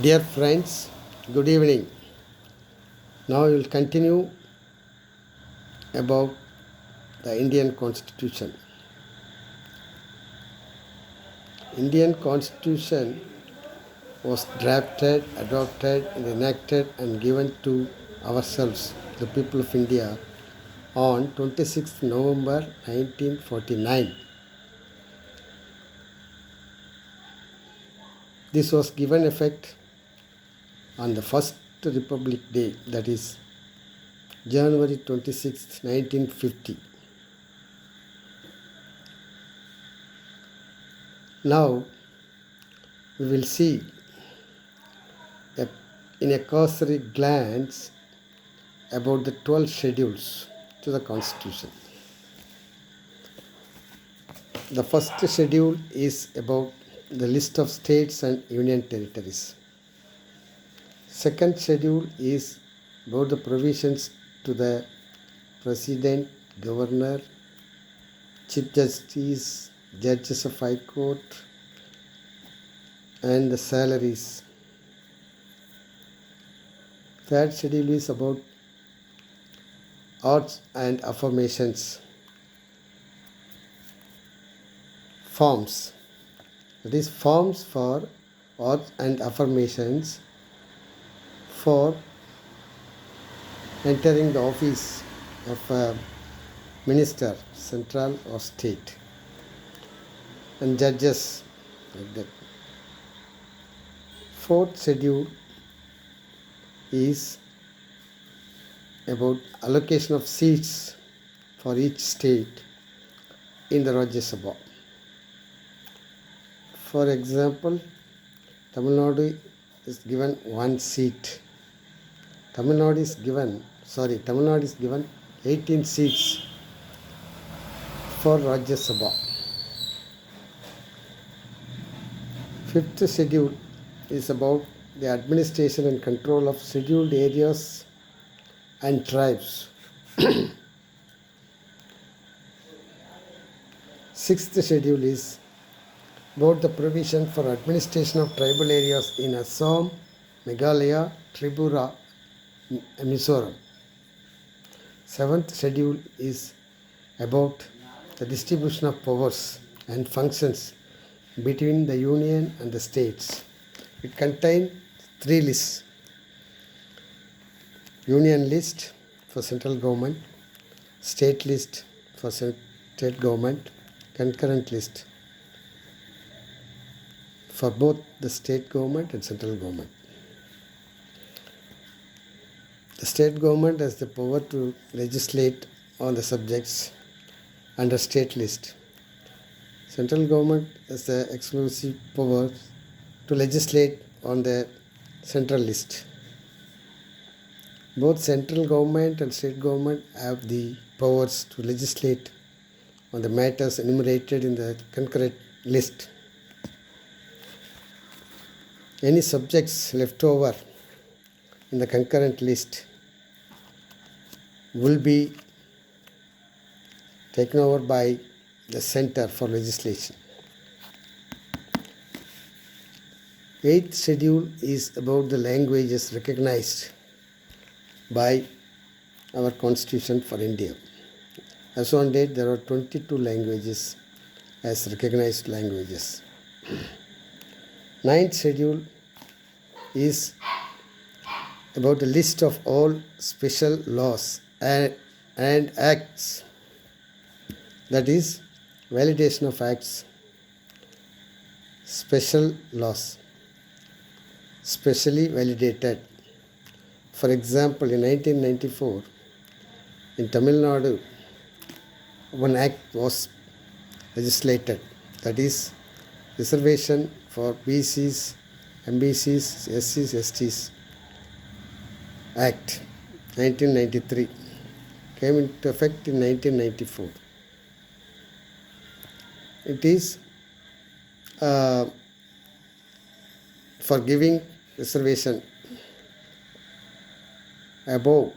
Dear friends, good evening. Now we will continue about the Indian Constitution. Indian Constitution was drafted, adopted, and enacted and given to ourselves, the people of India, on 26th November 1949. This was given effect on the first Republic Day, that is January 26th, 1950. Now we will see in a cursory glance about the 12 schedules to the Constitution. The first schedule is about the list of states and union territories. Second schedule is about the provisions to the President, Governor, Chief Justice, Judges of High Court, and the salaries. Third schedule is about odds and affirmations. Forms. That is forms for odds and affirmations for entering the office of a minister, central or state, and judges like that. Fourth schedule is about allocation of seats for each state in the Rajya Sabha. For example, Tamil Nadu is given one seat. Tamil Nadu is given 18 seats for Rajya Sabha. Fifth schedule is about the administration and control of scheduled areas and tribes. Sixth schedule is about the provision for administration of tribal areas in Assam, Meghalaya, Tripura, and Mizoram. Seventh schedule is about the distribution of powers and functions between the union and the states. It contains 3 lists: union list for central government, state list for state government, concurrent list for both the state government and central government. The state government has the power to legislate on the subjects under state list. Central government has the exclusive power to legislate on the central list. Both central government and state government have the powers to legislate on the matters enumerated in the concurrent list. Any subjects left over in the concurrent list will be taken over by the center for legislation. Eighth schedule is about the languages recognized by our Constitution for India. As on date, there are 22 languages as recognized languages. Ninth schedule is about the list of all special laws and acts, that is, validation of acts, special laws, specially validated. For example, in 1994, in Tamil Nadu, one act was legislated, that is, reservation for BCs, MBCs, SCs, STs Act 1993 came into effect in 1994. It is for giving reservation above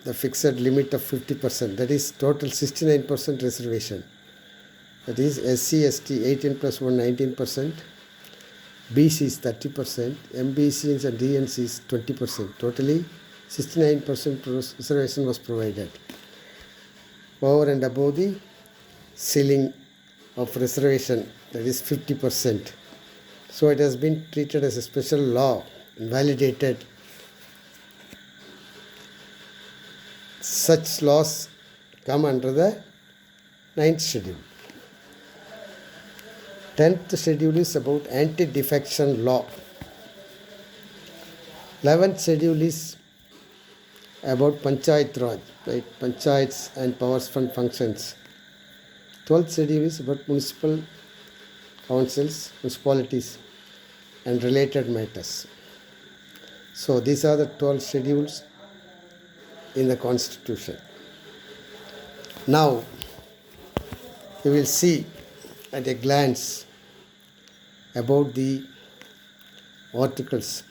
the fixed limit of 50%, that is total 69% reservation. That is SC, ST 18 plus 1, 19%, BC is 30%, MBCs and DNC is 20%. Totally 69% reservation was provided. Over and above the ceiling of reservation, that is 50%. So it has been treated as a special law, invalidated. Such laws come under the 9th schedule. 10th schedule is about anti-defection law. 11th schedule is about Panchayat Raj, right? Panchayats and powers fund functions. 12th schedule is about municipal councils, municipalities and related matters. So these are the 12 schedules in the Constitution. Now you will see at a glance about the articles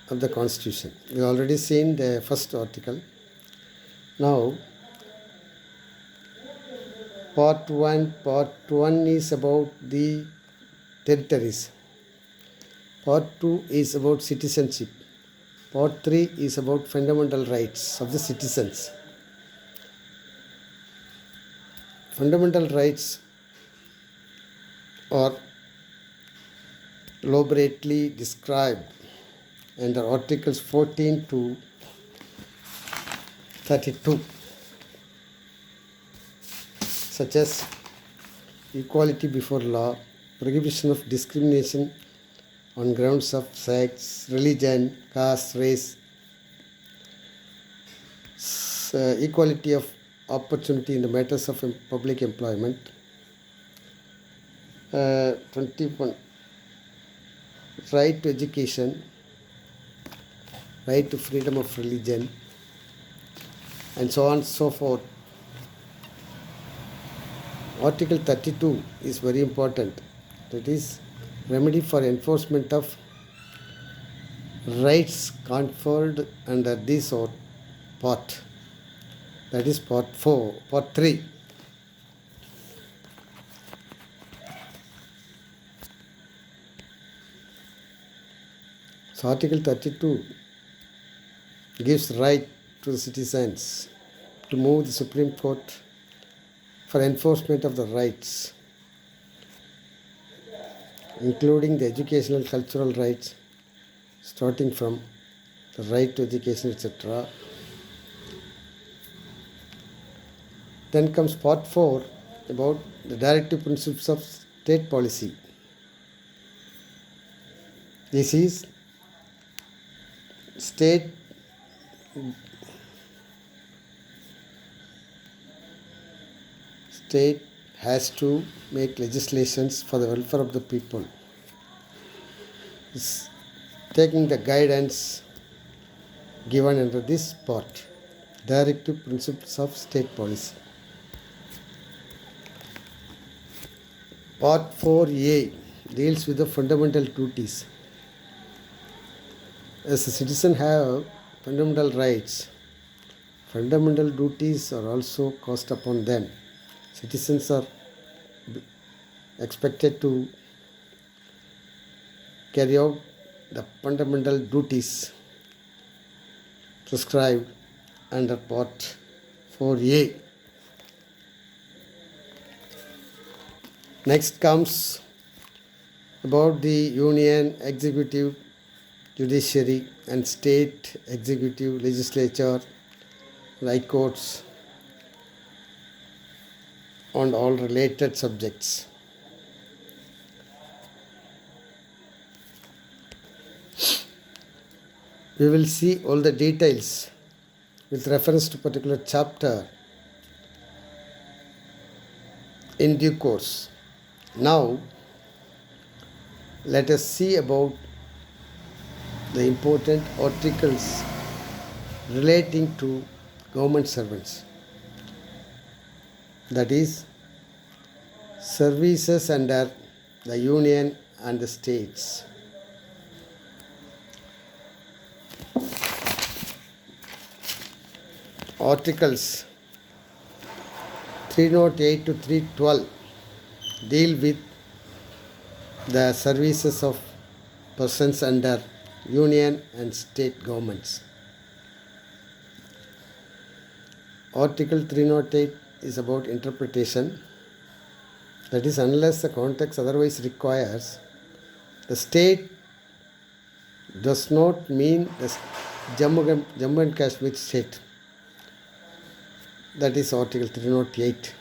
of the Constitution. We have already seen the first article. Now Part 1 is about the territories. Part 2 is about citizenship. Part 3 is about fundamental rights of the citizens. Fundamental rights are elaborately described under Articles 14 to 32, such as equality before law, prohibition of discrimination on grounds of sex, religion, caste, race, equality of opportunity in the matters of public employment. 21. Right to education, right to freedom of religion, and so on and so forth. Article 32 is very important. That is remedy for enforcement of rights conferred under this or part. That is part 3. So Article 32 gives right to the citizens to move the Supreme Court for enforcement of the rights, including the educational, cultural rights, starting from the right to education, etc. Then comes Part 4 about the directive principles of state policy. This is state has to make legislations for the welfare of the people. It's taking the guidance given under this part, directive principles of state policy. Part 4A deals with the fundamental duties. As a citizen have fundamental rights, fundamental duties are also cast upon them. Citizens are expected to carry out the fundamental duties prescribed under Part 4A. Next comes about the union, executive, judiciary and state executive, legislature, high courts and all related subjects. We will see all the details with reference to particular chapter in due course. Now, let us see about the important articles relating to government servants. That is, services under the union and the states. Articles 308 to 312 deal with the services of persons under union and state governments. Article 308 is about interpretation. That is, unless the context otherwise requires, the state does not mean the Jammu and Kashmir state. That is Article 308.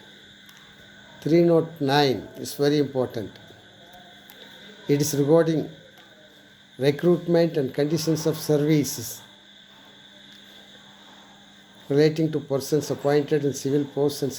309 is very important. It is regarding recruitment and conditions of services relating to persons appointed in civil posts and